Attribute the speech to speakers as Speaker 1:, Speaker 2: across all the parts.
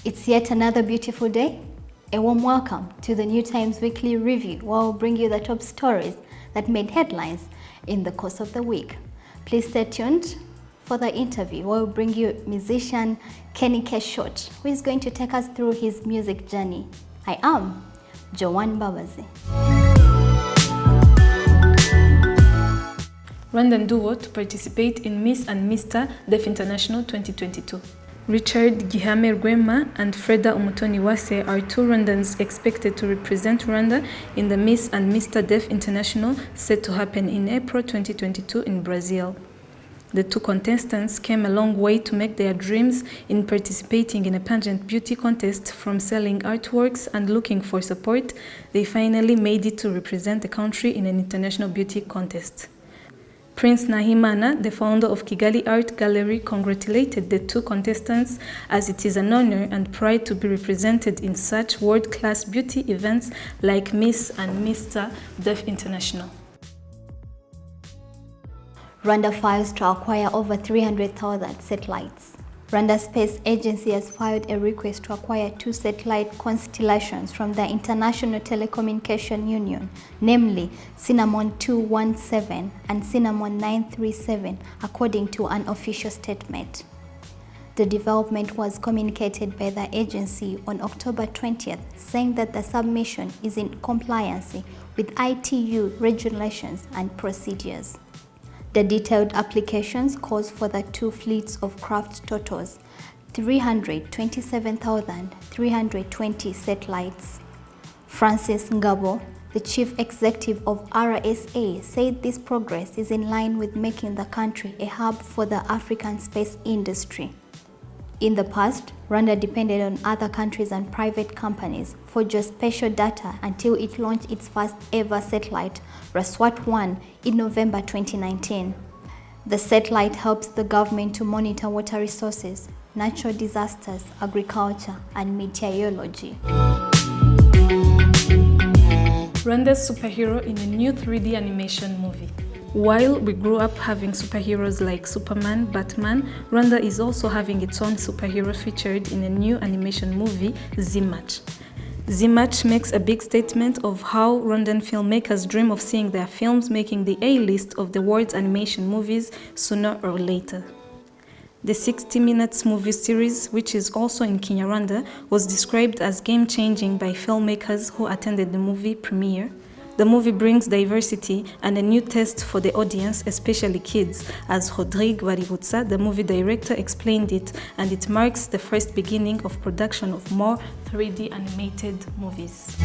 Speaker 1: It's yet another beautiful day. A warm welcome to the New Times Weekly Review, where we'll bring you the top stories that made headlines in the course of the week. Please stay tuned for the interview, where we'll bring you musician Kenny Keshot, who is going to take us through his music journey. I am Joanne Babazi.
Speaker 2: Rwandan duo to participate in Miss and Mr. Deaf International 2022. Richard Gihame Rwema and Freda Umutoniwase are two Rwandans expected to represent Rwanda in the Miss and Mr. Deaf International set to happen in April 2022 in Brazil. The two contestants came a long way to make their dreams in participating in a pageant beauty contest. From selling artworks and looking for support, they finally made it to represent the country in an international beauty contest. Prince Nahimana, the founder of Kigali Art Gallery, congratulated the two contestants as it is an honor and pride to be represented in such world-class beauty events like Miss and Mr. Deaf International.
Speaker 1: Rwanda files to acquire over 300,000 satellites. Rwanda Space Agency has filed a request to acquire 2 satellite constellations from the International Telecommunication Union, namely Cinnamon 217 and Cinnamon 937, according to an official statement. The development was communicated by the agency on October 20th, saying that the submission is in compliance with ITU regulations and procedures. The detailed applications calls for the 2 fleets of craft totals 327,320 satellites. Francis Ngabo, the chief executive of RSA, said this progress is in line with making the country a hub for the African space industry. In the past, Rwanda depended on other countries and private companies for geospatial data until it launched its first ever satellite, Raswat-1, in November 2019. The satellite helps the government to monitor water resources, natural disasters, agriculture, and meteorology.
Speaker 2: Rwanda's superhero in a new 3D animation movie. While we grew up having superheroes like Superman, Batman, Rwanda is also having its own superhero featured in a new animation movie, Z-Match. Z-Match makes a big statement of how Rwandan filmmakers dream of seeing their films making the A-list of the world's animation movies sooner or later. The 60 Minutes movie series, which is also in Kinyarwanda, was described as game-changing by filmmakers who attended the movie premiere. The movie brings diversity and a new taste for the audience, especially kids, as Rodrigue Baributsa, the movie director, explained it, and it marks the first beginning of production of more 3D animated movies.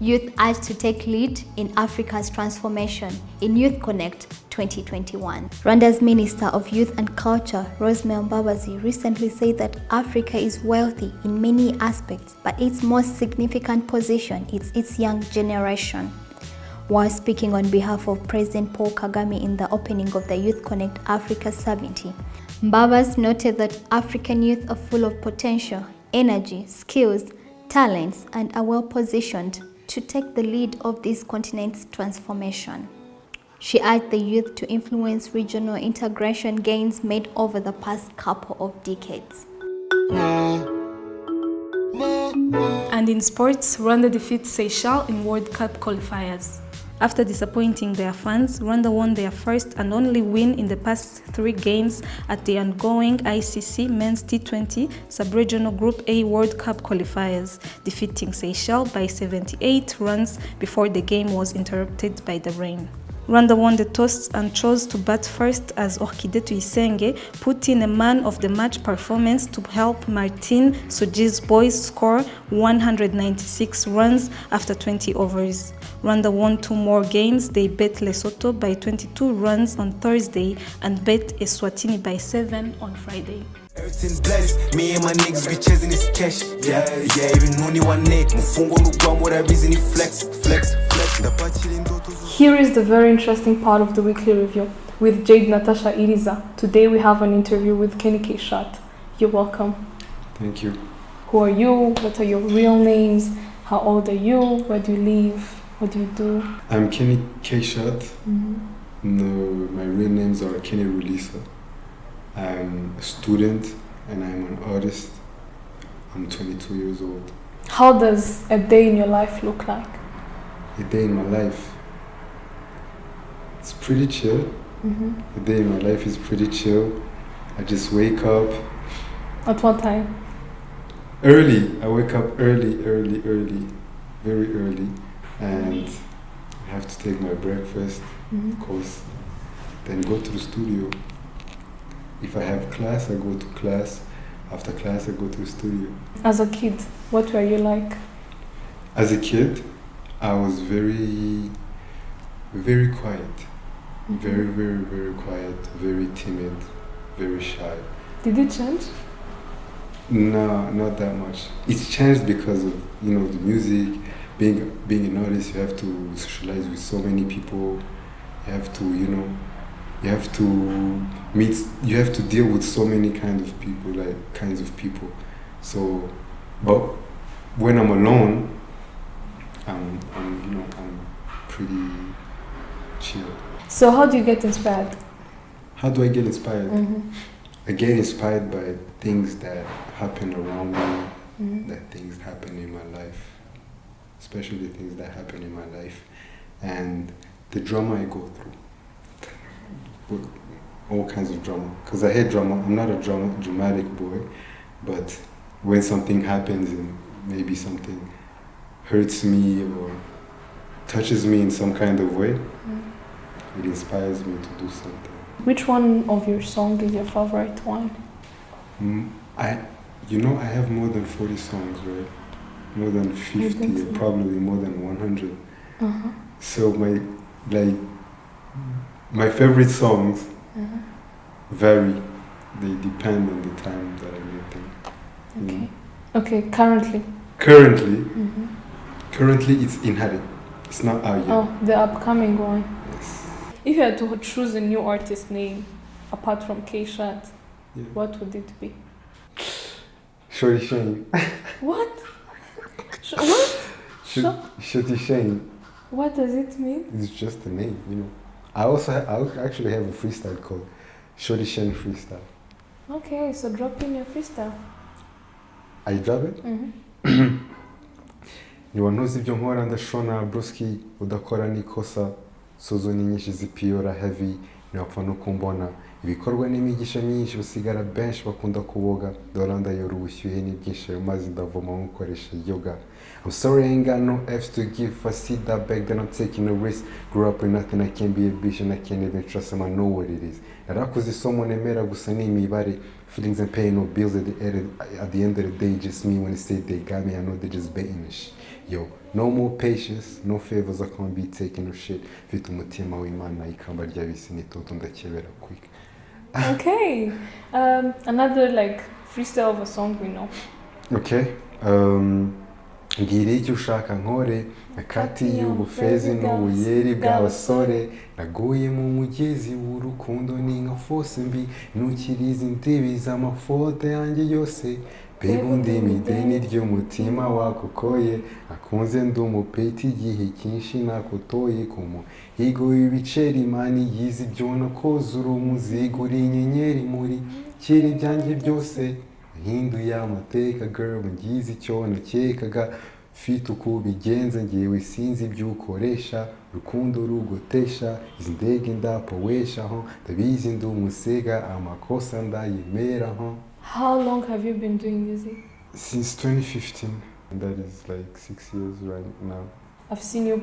Speaker 1: Youth urged to take lead in Africa's transformation in Youth Connect 2021. Rwanda's Minister of Youth and Culture, Rosemary Mbabazi, recently said that Africa is wealthy in many aspects, but its most significant position is its young generation. While speaking on behalf of President Paul Kagame in the opening of the Youth Connect Africa Summit, Mbabazi noted that African youth are full of potential, energy, skills, talents, and are well positioned to take the lead of this continent's transformation. She urged the youth to influence regional integration gains made over the past couple of decades.
Speaker 2: And in sports, Rwanda defeats Seychelles in World Cup qualifiers. After disappointing their fans, Rwanda won their first and only win in the past 3 games at the ongoing ICC Men's T20 Sub-Regional Group A World Cup qualifiers, defeating Seychelles by 78 runs before the game was interrupted by the rain. Rwanda won the toss and chose to bat first as Orchide Tuyisenge put in a man-of-the-match performance to help Martin Suji's boys score 196 runs after 20 overs. Rwanda won 2 more games. They beat Lesotho by 22 runs on Thursday and beat Eswatini by 7 on Friday.
Speaker 3: Everything blessed, me and my niggas be chasing this cash. Yeah, even only one neck. Mufungo lugwa what I reason flex.
Speaker 4: Here is the very interesting part of the weekly review with Jade Natasha Iriza. Today we have an interview with Kenny Keshot. You're welcome.
Speaker 5: Thank you.
Speaker 4: Who are you? What are your real names? How old are you? Where do you live? What do you do?
Speaker 5: I'm Kenny Keshot. No, my real names are Kenny Rulisa. I'm a student and I'm an artist. I'm 22 years old.
Speaker 4: How does a day in your life look like?
Speaker 5: A day in my life, it's pretty chill. A day in my life is pretty chill. I just wake up
Speaker 4: At what time?
Speaker 5: early. I wake up early, very early, and I have to take my breakfast, of course, then go to the studio. If I have class, I go to class. After class, I go to the studio.
Speaker 4: As a kid, what were you like?
Speaker 5: As a kid, I was very, very quiet. Very quiet, very timid, very shy.
Speaker 4: Did it change?
Speaker 5: No, not that much. It's changed because of, the music. Being an artist, you have to socialize with so many people. You have to, you have to you have to deal with so many kinds of people. So, but when I'm alone, I'm pretty chill.
Speaker 4: So how do you get inspired?
Speaker 5: How do I get inspired? I get inspired by things that happen around me, that things happen in my life, especially things that happen in my life, and the drama I go through. All kinds of drama. Because I hate drama. I'm not a dramatic boy, but when something happens and maybe something hurts me or touches me in some kind of way, it inspires me to do something.
Speaker 4: Which one of your songs is your favorite one?
Speaker 5: I have more than 40 songs, right? More than 50, or probably more than 100. So my favorite songs vary. They depend on the time that I made them.
Speaker 4: Okay, currently?
Speaker 5: Currently it's Inhari. It's not out yet.
Speaker 4: Oh, the upcoming one.
Speaker 5: Yes.
Speaker 4: If you had to choose a new artist name apart from K-Shot,
Speaker 5: Yeah.
Speaker 4: what would it be?
Speaker 5: Shorty Shane.
Speaker 4: What? What?
Speaker 5: Shorty Shane.
Speaker 4: What does it mean?
Speaker 5: It's just a name, I actually have a freestyle called Shorty Shane Freestyle.
Speaker 4: Okay, so drop in your freestyle.
Speaker 5: I drop it? Niba ntuzi ibyo nkora ndashona bruski udakora nikosa sozo ni nyinshi zipiyora heavy niwapfa no kumbona ibikorwa n'imigisha myinshi basigara benshi bakunda kuboga doranda yora ubushyuhe n'ibyinshi ayo mazi ndavoma nkoresha yoga. I'm sorry I ain't got no F's to give. If I see that back then I'm taking a risk. Grew up with nothing, I can't be a bitch and I can't even trust him, I know what it is. Narakuze isomo nemera gusa n'imibare. Feelings and pain, no bills at the end of the day, just me when they say they got me, I know they just betting this shit. Yo, no more patience, no favors, I can't be taking no shit. Mfite umutima w'Imana ikamba ry'abisi n'itoto ndakebera quick.
Speaker 4: Okay, another freestyle of a song we know.
Speaker 5: Okay, ngira icyo ushaka nkore akati y'ubufezi n'ubuyeri bw'abasore naguye mu mugezi w'urukundo ni nka fose mbi ntukiriza indibi z'amafoto yanjye yose bebe undimi ideni ry'umutima wakukoye nakunze ndi umupeti igihe cyinshi nakutoye ku muhigo w'ibiceri mani yize ibyo nakoze uri umuzigo uri inyenyeri muri kiri byanjye byose hinduye amateka girl ngize icyo nakekaga fite uko ubigenza ngewe sinzi ibyo ukoresha rukundo rugotesha izi ndege ndapoweshaho ndabizi ndi umusega amakosa ndayemeraho.
Speaker 4: How long have you been doing music?
Speaker 5: Since 2015, and that is 6 years right now.
Speaker 4: I've seen your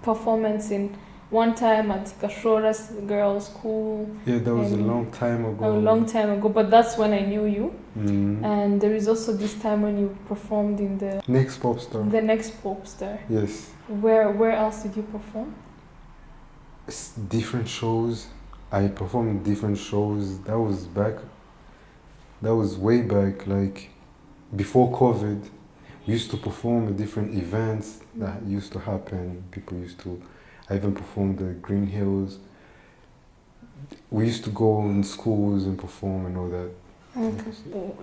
Speaker 4: performance in one time at Kashora's girls' school.
Speaker 5: Yeah, that was a long time ago.
Speaker 4: A long time ago, but that's when I knew you. And there is also this time when you performed in the
Speaker 5: Next Pop Star.
Speaker 4: The Next Pop Star.
Speaker 5: Yes.
Speaker 4: Where else did you perform?
Speaker 5: It's different shows. I performed in different shows. That was way back, before COVID. We used to perform at different events that used to happen. I even performed at Green Hills. We used to go in schools and perform and all that.
Speaker 4: Okay.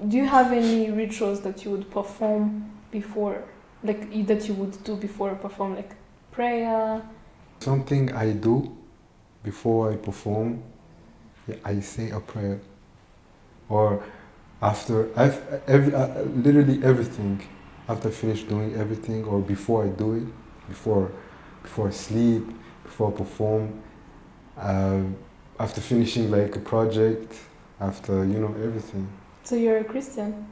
Speaker 4: Do you have any rituals that you would perform before, that you would do before a perform, like prayer?
Speaker 5: Something I do before I perform, yeah, I say a prayer. Or after literally everything, after I finish doing everything, or before I do it, before I sleep, before I perform, uh, after finishing like a project, after everything.
Speaker 4: So you're a Christian?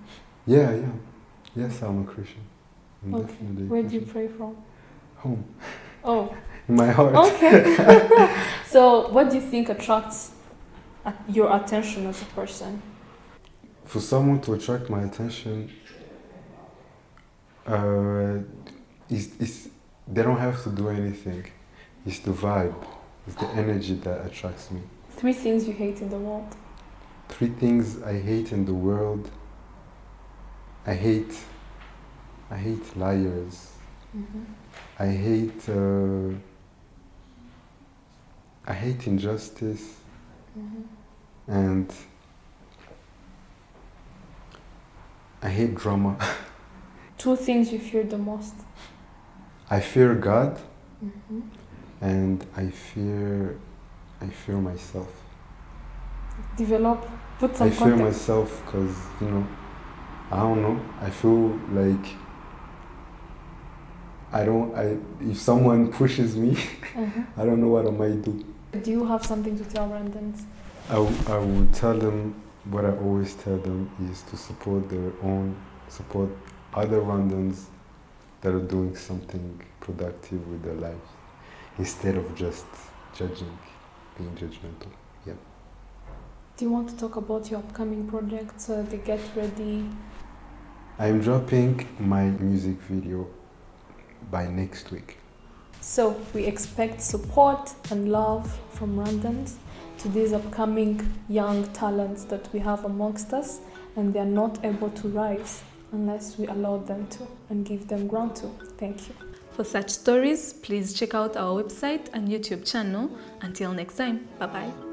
Speaker 5: Yeah, yeah. Yes, I'm a Christian. I'm
Speaker 4: Okay.
Speaker 5: definitely a
Speaker 4: Where do you
Speaker 5: Christian.
Speaker 4: pray from?
Speaker 5: Home.
Speaker 4: Oh,
Speaker 5: In my heart.
Speaker 4: okay. So what do you think attracts your attention as a person?
Speaker 5: For someone to attract my attention, is they don't have to do anything. It's the vibe. It's the energy that attracts me.
Speaker 4: 3 things you hate in the world.
Speaker 5: 3 things I hate in the world. I hate liars. I hate injustice. And I hate drama.
Speaker 4: 2 things you fear the most.
Speaker 5: I fear God, and I fear myself.
Speaker 4: Put some
Speaker 5: I fear
Speaker 4: context.
Speaker 5: myself because I don't know. I feel like if someone pushes me, I don't know what I might do.
Speaker 4: Do you have something to tell Rwandans?
Speaker 5: I would tell them what I always tell them is to support other Rwandans that are doing something productive with their lives instead of just being judgmental. Yeah.
Speaker 4: Do you want to talk about your upcoming projects, the Get Ready?
Speaker 5: I'm dropping my music video by next week.
Speaker 4: So we expect support and love from Rwandans to these upcoming young talents that we have amongst us, and they are not able to rise unless we allow them to and give them ground to. Thank you.
Speaker 2: For such stories, please check out our website and YouTube channel. Until next time, bye-bye.